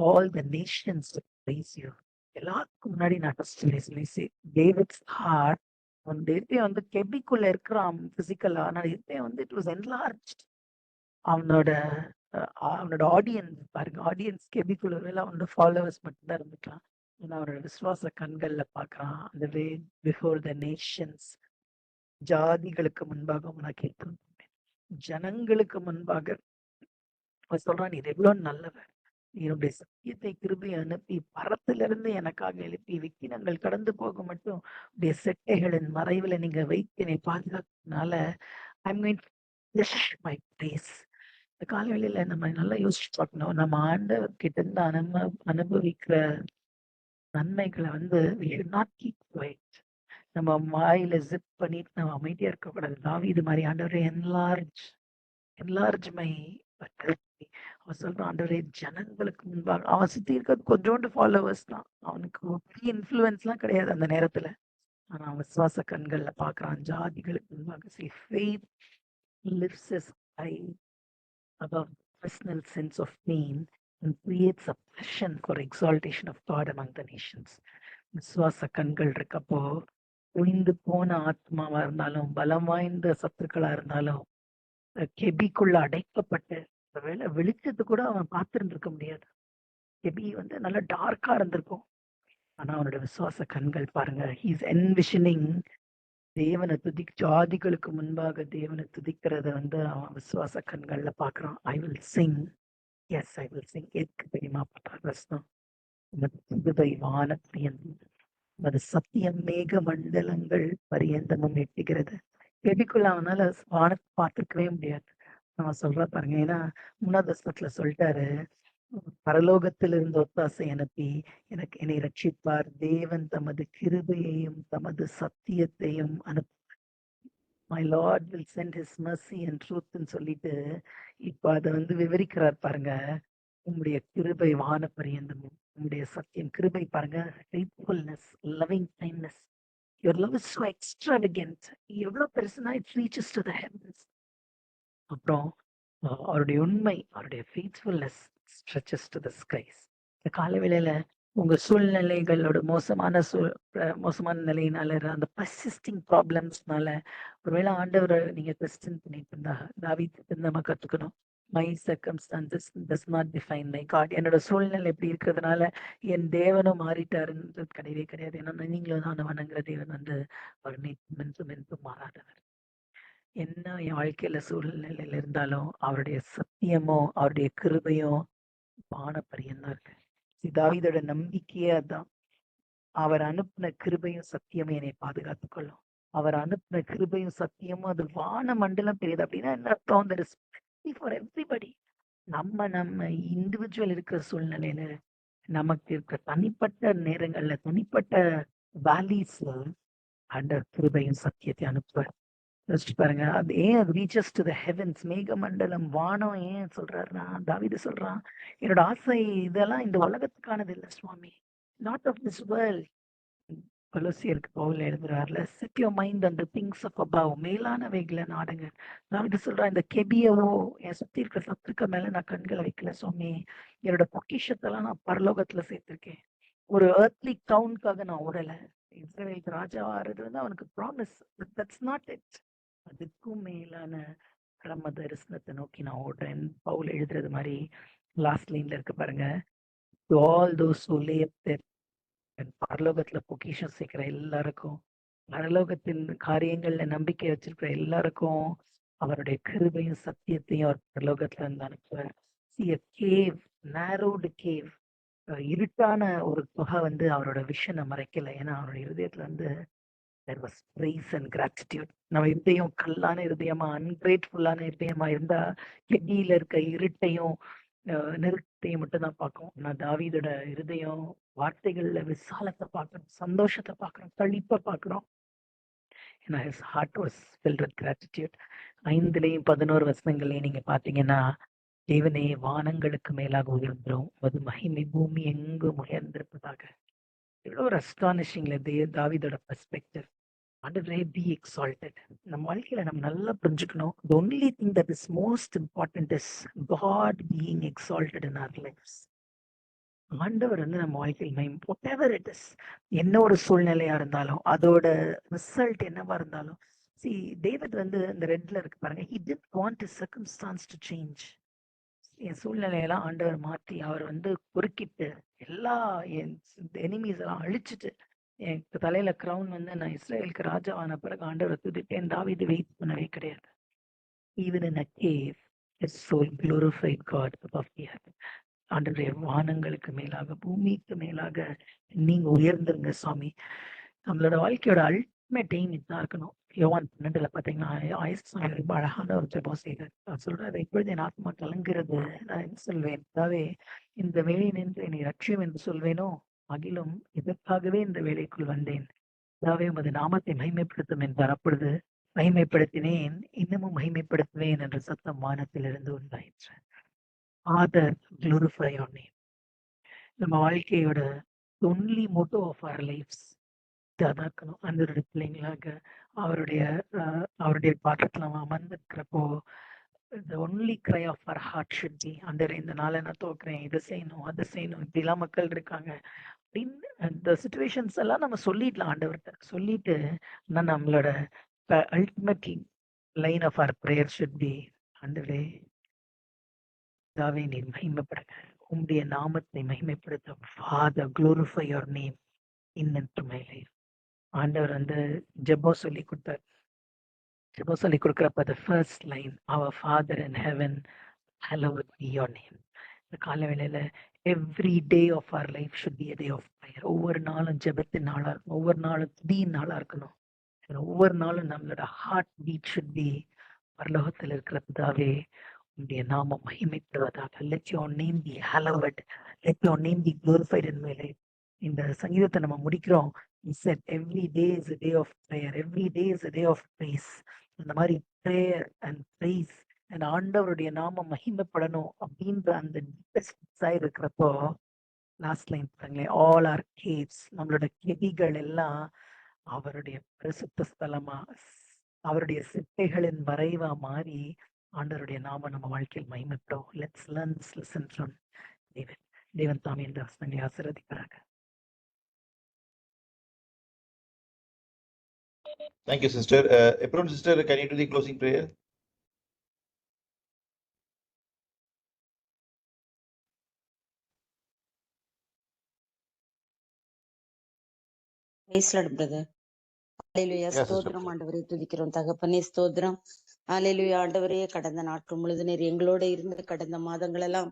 all the nations will praise you. எல்லாத்துக்கும் முன்னாடி நான் ஃபர்ஸ்ட் சொல்லி டேவிட்ஸ் ஹார்ட் அவன் இருதயம் வந்து கெபிக்குள்ள இருக்கிறான் பிசிக்கலா. ஆனா இருதயம் வந்து இட் வாஸ் என்லார்ஜ்ட். அவனோட ஆடியன்ஸ் பாருங்க. ஆடியன்ஸ் கெபிக்குள்ள வேலை அவனோட ஃபாலோவர்ஸ் மட்டும்தான் இருந்துக்கலாம். ஏன்னா அவனோட விசுவாச கண்கள்ல பாக்குறான். அந்த வே பிஃபோர் த நேஷன்ஸ், ஜாதிகளுக்கு முன்பாக நான் கேட்கிறேன், ஜனங்களுக்கு முன்பாக அவன் சொல்றான், நீர் எவ்வளவு நல்லவர், என்னுடைய சத்தியத்தை கிருபை அனுப்பி பரத்திலிருந்து எனக்காக எழுப்பி விக்கினங்கள் கடந்து போக மட்டும் உடைய செட்டைகளின் மறைவுல நீங்க வைத்து என்னை பாதுகாக்கிறதுனால I'm going to finish my race. இந்த காலவெளியில நம்ம நல்லா யோசிச்சு பார்க்கணும். நம்ம ஆண்டவர் கிட்ட இருந்து அனுபவிக்கிற நன்மைகளை வந்து we should not keep quiet. நம்ம வாயில ஜிப் பண்ணிட்டு நம்ம அமைதியா இருக்கக்கூடாது. தாவீது மாதிரி ஆண்டவரே enlarge my territory. அவன் சொல்றான், ஆண்டவரே ஜனங்களுக்கு முன்பாக. அவன் சுத்தி இருக்கிறது கொஞ்சோண்டு ஃபாலோவர்ஸ் தான். அவனுக்கு பெரிய இன்ஃப்ளூயன்ஸ்லாம் கிடையாது அந்த நேரத்துல. ஆனா அவன் விசுவாச கண்கள்ல பாக்குறான், ஜாதிகளுக்கு முன்பாக. See, faith lifts us high above personal sense of pain and creates a passion for exaltation of God among the nations. விசுவாச கண்கள் இருக்கப்போ ஒழிந்து போன ஆத்மாவா இருந்தாலும் பலம் வாய்ந்த சத்துக்களா இருந்தாலும் கெபிக்குள்ள அடைக்கப்பட்டு ஒருவேளை வெளிச்சத்து கூட அவன் பார்த்துட்டு இருக்க முடியாது. கெபி வந்து நல்லா டார்க்கா இருந்திருக்கும். ஆனா அவனோட விசுவாச கண்கள் பாருங்க, ஹீஸ் என்விஷனிங் தேவனை ஜாதிகளுக்கு முன்பாக தேவனை துதிக்கிறத வந்து அவன் விசுவாச கண்கள்ல பாக்குறான். I will sing, yes I will sing. எதுக்கு தெரியுமா? 10வது வசனம், புதுவை வானத்தியந்தும் அது சத்தியம் மேக மண்டலங்கள் பரியந்தமும் எட்டுகிறது. கெபிக்குள்ள அவனால வானத்தை பார்த்துக்கவே முடியாது. அவன் சொல்ற பாருங்க. ஏன்னா 3வது வசனத்துல சொல்லிட்டாரு, பரலோகத்திலிருந்து ஒத்தாசை அனுப்பி எனக்கு என்னை ரட்சிப்பார். தேவன் தமது கிருபையையும் தமது சத்தியத்தையும் my Lord will send his mercy and ட்ரூத்ன்னு சொல்லிட்டு இப்ப அதை வந்து விவரிக்கிறார் பாருங்க. உங்களுடைய கிருபை வான பரியந்தமும், உங்களுடைய சத்தியம் கிருபை பாருங்க, faithfulness, loving kindness, your love is so extravagant. எவ்வளவு பெருசுனா it reaches to the heavens. அப்புறம் அவருடைய உண்மை, அவருடைய faithfulness stretches to the skies. இந்த காலவேளையில உங்க சூழ்நிலைகளோட மோசமான நிலையினால அந்த பர்சிஸ்டிங் ப்ராப்ளம்ஸ்னால ஒருவேளை ஆண்டவரை நீங்க கொஸ்டின் பண்ணிட்டு இருந்தா, தாவீது நம்ம கத்துக்கணும். My circumstances does not define my God. என்னோட சூழ்நிலை எப்படி இருக்கிறதுனால என் தேவனும் மாறிட்டாருன்றது கிடையவே கிடையாது. ஏன்னா நீங்களும் நான் வணங்குற தேவன் வந்து ஒரு மென்றும் மாறாதவர். என்ன என் வாழ்க்கையில சூழ்நிலையில இருந்தாலும் அவருடைய சத்தியமோ அவருடைய கிருபையோ வான பரியந்தான் இருக்கு. தாவீதோட நம்பிக்கையே அதான். அவர் அனுப்பின கிருபையும் சத்தியமும் என்னை பாதுகாத்துக் கொள்ளும். அவர் அனுப்பின கிருபையும் சத்தியமும் அது வான மண்டலம் பெரியது. அப்படின்னா என்ன அர்த்தம்? there is plenty for everybody. நம்ம இண்டிவிஜுவல் இருக்கிற சூழ்நிலையில, நமக்கு இருக்க தனிப்பட்ட நேரங்கள்ல, தனிப்பட்ட வேல்யூஸ்ல ஆண்டவர் கிருபையும் சத்தியத்தை அனுப்புவார். யோசிச்சு பாருங்க. அது ஏன் அது ரீச்சஸ் டு த ஹெவன்ஸ், மேக மண்டலம், வானம் ஏன் சொல்றாருன்னா, தாவீது சொல்றான், என்னோட ஆசை இதெல்லாம் இந்த உலகத்துக்கானது இல்லை சுவாமி, நாட் ஆஃப் திஸ் வேர்ல்ட். கொலோசியருக்கு பவுல் எழுதுறாருல, set your mind on the things of above, மேலானவைகளை நாடுங்க. தாவீது சொல்றான், இந்த கெபியவோ என் சுத்தி இருக்கிற சத்துக்கள் மேல நான் கண்களை வைக்கல சுவாமி, என்னோட பொக்கிஷத்தெல்லாம் நான் பரலோகத்துல சேர்த்திருக்கேன். ஒரு earthly crownக்காக நான் ஓடல. இஸ்ரவேலுக்கு ராஜாவாகிறது வந்து அவனுக்கு ப்ராமிஸ். That's not it. அதுக்கும் மேலான பிரம்ம தரிசனத்தை நோக்கி நான் ஓடுறேன். பவுல் எழுதுறது மாதிரி லாஸ்ட் லைன்ல இருக்கு பாருங்க. To all those who lay up their, பரலோகத்துல பொக்கிஷம் சேர்க்கிற எல்லாருக்கும், பரலோகத்தின் காரியங்கள்ல நம்பிக்கை வச்சிருக்கிற எல்லாருக்கும் அவருடைய கிருபையும் சத்தியத்தையும் அவர் பரலோகத்துல இருந்து அனுப்புவார். See a cave, narrowed cave, இருட்டான ஒரு குகை வந்து அவரோட விஷனை மறைக்கல. ஏன்னா அவருடைய இருதயத்துல வந்து there was praise and gratitude. நம்ம இருதயம் கல்லான இருதயமா, அன்கிரேட்ஃபுல்லான இருதயமா இருந்தா கெடியில இருக்க இருட்டையும் நெருக்கத்தையும் மட்டும் தான் பார்க்கும். நான் தாவீதோட இருதயம் வார்த்தைகள்ல விசாலத்தை பார்க்கறோம், சந்தோஷத்தை பார்க்கறோம், களிப்பை பார்க்கறோம். ஏன்னா his heart was filled with gratitude. 5லயும் 11 வசனங்களையும் நீங்க பாத்தீங்கன்னா, தேவனே வானங்களுக்கு மேலாக உயர்ந்தோம், அது மகிமை பூமி எங்கும் உயர்ந்திருப்பதாக. இவ்வளோ ஒரு அஸ்டானிஷிங்ல தாவீதோட பெர்ஸ்பெக்டிவ். ஆண்டவரே பி எக்ஸால்டட். நம்ம வாழ்க்கையில நம்ம நல்லா புரிஞ்சுக்கணும். The only thing that is most important is God being exalted in our lives. ஆண்டவர் வந்து நம்ம வாழ்க்கையில் whatever it is, என்ன ஒரு சூழ்நிலையா இருந்தாலும் அதோட ரிசல்ட் என்னவா இருந்தாலும், see டேவிட் வந்து இந்த ரெட்ல இருக்கு பாருங்க, he didn't want his circumstance to change. என் சூழ்நிலையெல்லாம் ஆண்டவர் மாற்றி அவர் வந்து குறுக்கிட்டு எல்லா என் எனிமீஸ் எல்லாம் அழிச்சிட்டு என் தலையில கிரவுன் வந்து நான் இஸ்ரேலுக்கு ராஜாவான பிறகு ஆண்டவரை துதிட்டேன். தாவீது வெயிட் பண்ணவே கிடையாது. Even in a cave, his soul glorified God above the earth. ஆண்டவரே வானங்களுக்கு மேலாக பூமிக்கு மேலாக நீங்க உயர்ந்துருங்க சுவாமி. நம்மளோட வாழ்க்கையோட அல்டிமேட் எய்ம் இதுதான் இருக்கணும். யோவான் 12 பாத்தீங்கன்னா ஆயிரத்தி ரொம்ப அழகான ஒரு ஜெபம் செய்தார். சொல்றாரு, இப்பொழுது என் ஆத்மா கலங்குறது, நான் என்ன சொல்வேன், அதாவது இந்த வேலை நின்று என்னை ரட்சியம் என்று சொல்வேனோ, அகிலும் இதற்காகவே இந்த வேலைக்குள் வந்தேன், அதாவது உமது நாமத்தை மகிமைப்படுத்தும் என்றார். அப்பொழுது மகிமைப்படுத்தினேன், இன்னமும் மகிமைப்படுத்துவேன் என்ற சத்தம் வானத்திலிருந்து உண்டாயிற்று. Author glorify your name. நம்ம வாழ்க்கையோட only motto of our lives அதாக்கணும். அந்த பிள்ளைங்களாக அவருடைய பாற்றத்துல நம்ம அமர்ந்திருக்கிறப்போ the only cry of our heart should be, ஆண்டவரே இந்த நாளை நான் தோக்குறேன், இதை செய்யணும் அதை செய்யணும், இப்படிலாம் மக்கள் இருக்காங்க அப்படின்னு அந்த சுச்சுவேஷன்ஸ் எல்லாம் நம்ம சொல்லிடலாம் ஆண்டவர்கிட்ட. சொல்லிட்டு நம்மளோட ultimate line of our prayer should be, ஆண்டவரே தாவே நீர் மகிமைப்படுங்க, உம்முடைய நாமத்தை மகிமைப்படுத்த. Father, glorify your name in and through my life. ஆண்டவர் வந்து ஜெபம் சொல்லி கொடுத்தார். ஜெபம் சொல்லி கொடுக்குறப்ப the first line, our Father in heaven, hallowed be your name. இந்த கால வேளையில every day of our life should be a day of prayer. ஒவ்வொரு நாளும் ஜெபத்தின் நாளா இருக்கணும், ஒவ்வொரு நாளும் துதியின் நாளா இருக்கணும். ஒவ்வொரு நாளும் நம்மளோட ஹார்ட் பீட் ஷுட் பி, பரலோகத்தில் இருக்கிற பிதாவே உம்முடைய நாமம் மகிமைப்படுவதாக. Let your name be hallowed, let your name be glorified in my life. இந்த சங்கீதத்தை நம்ம முடிக்கிறோம். He said every day is a day of prayer, every day is a day of praise. அந்த மாதிரி prayer and praise and ஆண்டவருடைய நாமம் மகிமைப்படணும் அப்படின்ற அந்த டிசைர் இருக்கிறப்போ லாஸ்ட் லைன் பாருங்களேன், all our caves, நம்மளோட கெபிகள் எல்லாம் அவருடைய பரிசுத்த ஸ்தலமா, அவருடைய சிட்டைகளின் வரைவா மாறி ஆண்டவருடைய நாம நம்ம வாழ்க்கையில் மகிமைப்படும். Let's learn this lesson from David. தேவன் தாமே இந்த வசனங்களை ஆசீர்வதிப்பாராக. Thank you, sister. Epron, sister, can you do the closing prayer? Praise Lord, brother. Hallelujah. Yes, sister. ஸ்தோத்திரம் ஆண்டவரே, துதிக்கிறோம் தகப்பனே, ஸ்தோத்திரம். ஹalleluya ஆண்டவரே, கடந்த நாட்கள் முழுது நீர் எங்களோட இருந்து, கடந்த மாதங்கள் எல்லாம்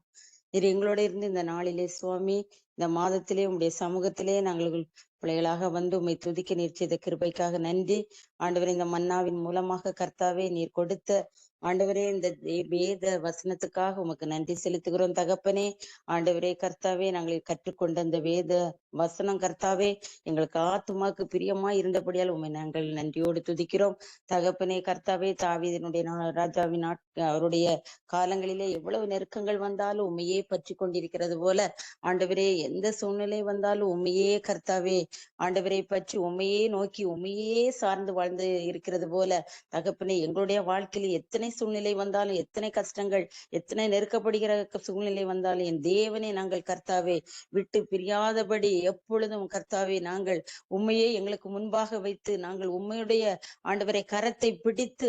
நீர் எங்களோட இருந்து, இந்த நாளிலே சுவாமி, இந்த மாதத்திலே உம்முடைய சமூகத்திலே நாங்கள் பிள்ளைகளாக வந்து உம்மை துதிக்க நீர் செய்த கிருபைக்காக நன்றி ஆண்டவரே. இந்த மன்னாவின் மூலமாக கர்த்தாவே நீர் கொடுத்த ஆண்டவரே இந்த வேத வசனத்துக்காக உமக்கு நன்றி செலுத்துகிறோம் தகப்பனே. ஆண்டவரே கர்த்தாவே, நாங்கள் கற்றுக்கொண்ட இந்த வேத வசனம் கர்த்தாவே எங்களுக்கு ஆத்துமாக்கு பிரியமா இருந்தபடியால் உண்மை நாங்கள் நன்றியோடு துதிக்கிறோம். தகப்பனே கர்த்தாவே, தாவீதினுடைய ராஜாவின் அவருடைய காலங்களிலே எவ்வளவு நெருக்கங்கள் வந்தாலும் உண்மையே பற்றி கொண்டிருக்கிறது போல ஆண்டவரே, எந்த சூழ்நிலை வந்தாலும் உண்மையே கர்த்தாவே ஆண்டவரை பற்றி உண்மையே நோக்கி உண்மையே சார்ந்து வாழ்ந்து இருக்கிறது போல தகப்பனே, எங்களுடைய வாழ்க்கையில் எத்தனை சூழ்நிலை வந்தாலும், எத்தனை கஷ்டங்கள், எத்தனை நெருக்கப்படுகிற சூழ்நிலை வந்தாலும் என் தேவனே நாங்கள் கர்த்தாவே விட்டு பிரியாதபடி எப்பொழுதும் கர்த்தாவே நாங்கள் உண்மையே எங்களுக்கு முன்பாக வைத்து நாங்கள் உண்மையுடைய ஆண்டவரை கரத்தை பிடித்து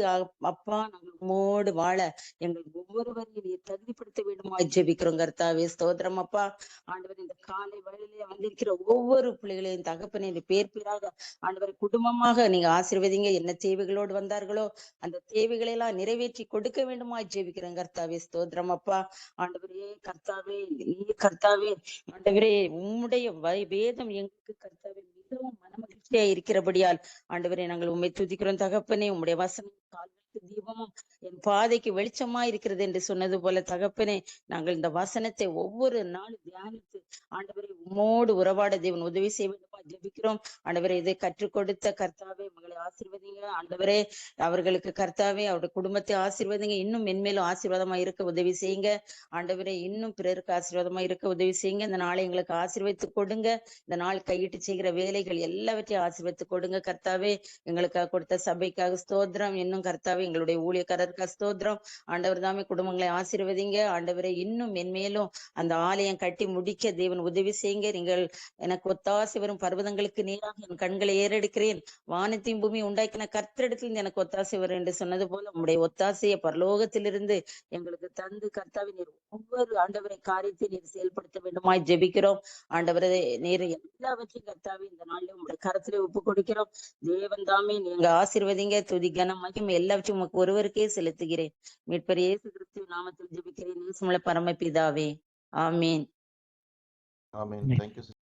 அப்பா நாங்கள் உம்மோடு வாழ எங்கள் ஒவ்வொருவரையும் தகுதிப்படுத்த வேண்டுமா ஜெபிக்கிறோம் கர்த்தாவே. ஸ்தோத்திரம் அப்பா. ஆண்டவர் இந்த காலை வேளையிலே வந்திருக்கிற ஒவ்வொரு பிள்ளைகளையும் தகப்பனே பேர் பேராக ஆண்டவரை குடும்பமாக நீங்க ஆசீர்வதிங்க. என்ன தேவைகளோடு வந்தார்களோ அந்த தேவைகளை எல்லாம் நிறைவேற்றி கொடுக்க வேண்டுமா ஜெபிக்கிறோம் கர்த்தாவே. ஸ்தோத்திரம் அப்பா. ஆண்டவரே கர்த்தாவே, நீ கர்த்தாவே ஆண்டவரே உம்முடைய வேதம் எங்களுக்கு கர்த்தாவே மிகவும் மனமகிழ்ச்சியா இருக்கிறபடியால் ஆண்டவரே நாங்கள் உண்மை துதிக்கிறோம் தகப்பனே. உம்முடைய வசனம் கால்களுக்கு தீபமும் என் பாதைக்கு வெளிச்சமா இருக்கிறது என்று சொன்னது போல தகப்பனே, நாங்கள் இந்த வசனத்தை ஒவ்வொரு நாளும் தியானித்து ஆண்டவரை உம்மோடு உறவாட தேவன் உதவி செய்ய வேண்டுமா ஜெபிக்கிறோம். ஆண்டவரை இதை கற்றுக் கொடுத்த கர்த்தாவே மகளை ஆசீர்வதிங்க. ஆண்டவரே அவர்களுக்கு கர்த்தாவே அவருடைய குடும்பத்தை ஆசீர்வதிங்க. இன்னும் மென்மேலும் ஆசீர்வாதமா இருக்க உதவி செய்யுங்க. ஆண்டவரே இன்னும் பிறருக்கு ஆசீர்வாதமா இருக்க உதவி செய்யுங்க. இந்த நாளை எங்களுக்கு ஆசீர்வதித்து கொடுங்க. இந்த நாள் கையிட்டு செய்கிற வேலைகள் எல்லாவற்றையும் ஆசீர்வதித்து கொடுங்க கர்த்தாவே. எங்களுக்காக கொடுத்த சபைக்காக ஸ்தோத்திரம். இன்னும் கர்த்தாவே எங்களுடைய ஊழியக்காரருக்கு ஸ்தோத்திரம். ஆண்டவர் தாமே குடும்பங்களை ஆசீர்வதிங்க. ஆண்டவரை இன்னும் மென்மேலும் அந்த ஆலயம் கட்டி முடிக்க தேவன் உதவி செய்யுங்க. நீங்கள் எனக்கு ஒத்தாசை வரும் பர்வதங்களுக்கு நேராக என் கண்களை ஏறெடுக்கிறேன், வானத்தையும் பூமி உண்டாக்கின கர்த்தரிடத்தில் எனக்கு ஒத்தாசை வரும் என்று சொன்னது போல உங்களுடைய ஒத்தாசையை பரலோகத்திலிருந்து எங்களுக்கு தந்து கர்த்தாவை நீர் ஒவ்வொரு ஆண்டவரை காரியத்தை நீர் செயல்படுத்த வேண்டுமாய் ஜெபிக்கிறோம். ஆண்டவரை நீர் எல்லாவற்றையும் கர்த்தாவே இந்த நாளில் உங்களுடைய கரத்திலே ஒப்பு கொடுக்கிறோம். தேவன் தாமே நீங்க ஆசீர்வதிங்க. துதி கனம் மகிமை எல்லாவற்றையும் உமக்கு ஒருவருக்கே செலுத்துகிறேன். மீட்பர் இயேசு கிறிஸ்து நாமத்தில் ஜெபிக்கிறேன். இயேசுமுள்ள பரமபிதாவே, ஆமீன். Amen. Thank you.